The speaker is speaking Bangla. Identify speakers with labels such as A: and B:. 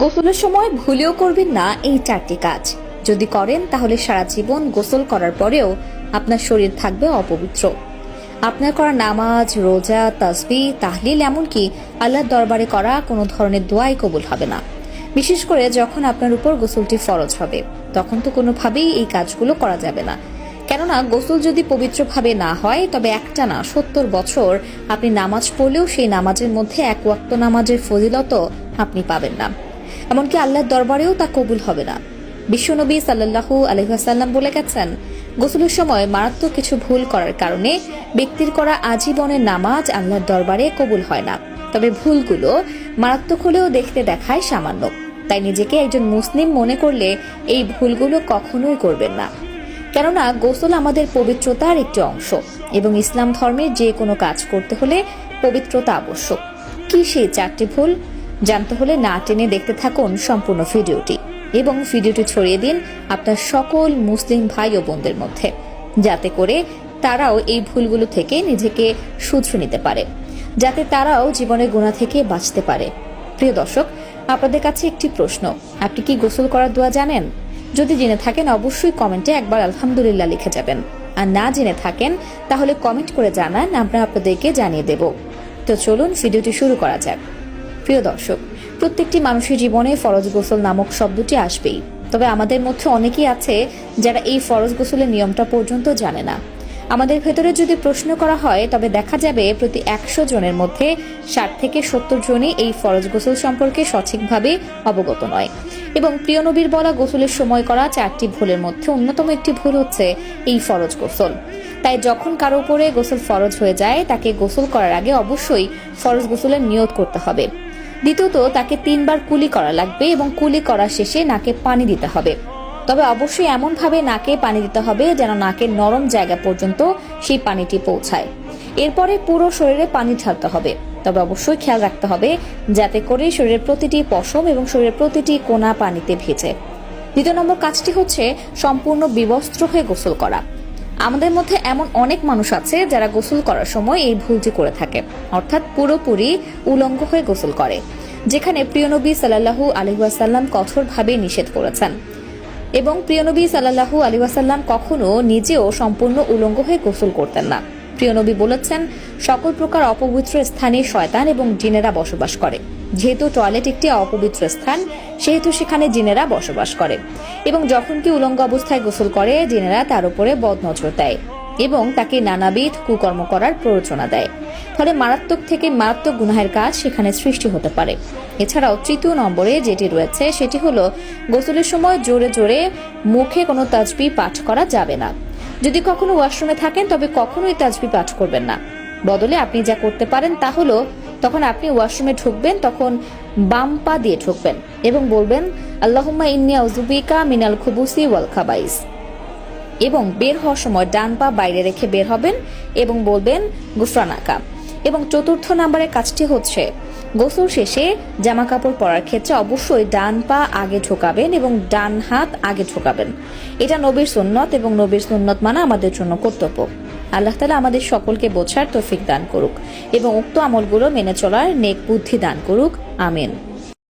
A: গোসলের সময় ভুলেও করবেন না এই 4টি কাজ। যদি করেন তাহলে সারা জীবন গোসল করার পরেও আপনার শরীর থাকবে অপবিত্র। আপনার করা নামাজ, রোজা, তাসবিহ, তাহলিল, এমনকি আল্লাহর দরবারে করা কোনো ধরনের দোয়াই কবুল হবে না। বিশেষ করে যখন আপনার উপর গোসলটি ফরজ হবে, তখন তো কোনোভাবেই এই কাজগুলো করা যাবে না। কেননা গোসল যদি পবিত্রভাবে না হয়, তবে একটানা 70 বছর আপনি নামাজ পড়লেও সেই নামাজের মধ্যে এক ওয়াক্ত নামাজের ফজিলতও আপনি পাবেন না। এমনকি আল্লাহর দরবারেও তা কবুল হবে না। বিশ্বনবী সাল্লাল্লাহু আলাইহি ওয়াসাল্লাম বলে গেছেন, গোসলের সময় মারাত্মক কিছু ভুল করার কারণে ব্যক্তির করা আজীবনের নামাজ আল্লাহর দরবারে কবুল হয় না। তবে ভুলগুলো মারাত্মক হলেও দেখতে দেখায় সামান্য। তাই নিজেকে একজন মুসলিম মনে করলে এই ভুলগুলো কখনোই করবেন না। কেননা গোসল আমাদের পবিত্রতার একটি অংশ এবং ইসলাম ধর্মের যে কোনো কাজ করতে হলে পবিত্রতা আবশ্যক। কি সেই 4টি ভুল? জানতে হলে না টেনে দেখতে থাকুন সম্পূর্ণ ভিডিওটি এবং ভিডিওটি ছড়িয়ে দিন আপনার সকল মুসলিম ভাই ও বোনদের মধ্যে, যাতে করে তারাও এই ভুলগুলো থেকে নিজেকে শুধরে নিতে পারে, যাতে তারাও জীবনের গুনাহ থেকে বাঁচতে পারে। প্রিয় দর্শক, আপনাদের কাছে একটি প্রশ্ন, আপনি কি গোসল করার দোয়া জানেন? যদি জেনে থাকেন অবশ্যই কমেন্টে একবার আলহামদুলিল্লাহ লিখে যাবেন, আর না জেনে থাকেন তাহলে কমেন্ট করে জানান, আমরা আপনাদেরকে জানিয়ে দেব। তো চলুন ভিডিওটি শুরু করা যাক। প্রিয় দর্শক, প্রত্যেকটি মানুষের জীবনে ফরজ গোসল নামক শব্দটি আসবেই। তবে আমাদের মধ্যে অনেকেই আছে যারা এই ফরজ গোসলের নিয়মটা পর্যন্ত জানে না। আমাদের ভেতরে যদি প্রশ্ন করা হয়, তবে দেখা যাবে প্রতি 100 জনের মধ্যে 60 থেকে 70 জনই এই ফরজ গোসল সম্পর্কে সঠিকভাবে অবগত নয়। এবং প্রিয় নবীর বলা গোসলের সময় করা 4টি ভুলের মধ্যে অন্যতম একটি ভুল হচ্ছে এই ফরজ গোসল। তাই যখন কারো উপরে গোসল ফরজ হয়ে যায়, তাকে গোসল করার আগে অবশ্যই ফরজ গোসলের নিয়ত করতে হবে। দ্বিতীয়ত, তাকে 3 বার কুলি করা লাগবে এবং কুলি করা শেষে নাকে পানি দিতে হবে। তবে অবশ্যই এমন ভাবে নাকে পানি দিতে হবে যেন নাকের নরম জায়গা পর্যন্ত সেই পানিটি পৌঁছায়। এরপরে পুরো শরীরে পানি ঢালতে হবে। তবে অবশ্যই খেয়াল রাখতে হবে যাতে করে শরীরের প্রতিটি পশম এবং শরীরের প্রতিটি কোণা পানিতে ভেজে। 2 নম্বর কাজটি হচ্ছে সম্পূর্ণ বিবস্ত্র হয়ে গোসল করা। আমাদের মধ্যে এমন অনেক মানুষ আছে যারা গোসল করার সময় এই ভুলটি করে থাকে, অর্থাৎ পুরোপুরি উলঙ্গ হয়ে গোসল করে, যেখানে প্রিয় নবী সাল্লাল্লাহু আলাইহি ওয়াসাল্লাম কঠোরভাবে নিষেধ করেছেন। এবং প্রিয় নবী সাল্লাল্লাহু আলাইহি ওয়াসাল্লাম কখনো নিজেও সম্পূর্ণ উলঙ্গ হয়ে গোসল করতেন না। প্রিয় নবী বলেছেন, সকল প্রকার অপবিত্র স্থানে শয়তান এবং জিনেরা বসবাস করে। যেহেতু টয়লেট একটি অপবিত্র স্থান, সেহেতু সেখানে জিনেরা বসবাস করে এবং যখন কি উলঙ্গ অবস্থায় গোসল করে, জিনেরা তার উপরে বদনজর দেয় এবং তাকে নানাবিধ কুকর্ম করার প্ররোচনা দেয়। ফলে মারাত্মক থেকে মারাত্মক গুনাহের কাজ সেখানে সৃষ্টি হতে পারে। এছাড়াও 3 নম্বরে যেটি রয়েছে সেটি হলো গোসলের সময় জোরে জোরে মুখে কোনো তাসবিহ পাঠ করা যাবে না। যদি কখনো ওয়াশরুমে থাকেন, তবে কখনোই তাসবিহ পাঠ করবেন না। বদলে আপনি যা করতে পারেন তা হলো, তখন আপনি ওয়াশরুমে ঢুকবেন, তখন বাম পা দিয়ে ঢুকবেন এবং বলবেন, আল্লাহুম্মা ইন্নী আউযু বিকা মিনাল খুবুসি ওয়াল খাবাইস। এবং বের হওয়ার সময় ডান পা বাইরে রেখে বের হবেন এবং বলবেন গুফরানাকা। এবং 4 নম্বরের কাজটি হচ্ছে, গোসল শেষে জামা কাপড় পরার ক্ষেত্রে অবশ্যই ডান পা আগে ঢোকাবেন এবং ডান হাত আগে ঢোকাবেন। এটা নবীর সুন্নত এবং নবীর সুন্নত মানা আমাদের জন্য কর্তব্য। আল্লাহ তাআলা আমাদের সকলকে বোঝার তৌফিক দান করুক এবং উক্ত আমলগুলো মেনে চলার নেক বুদ্ধি দান করুক। আমিন।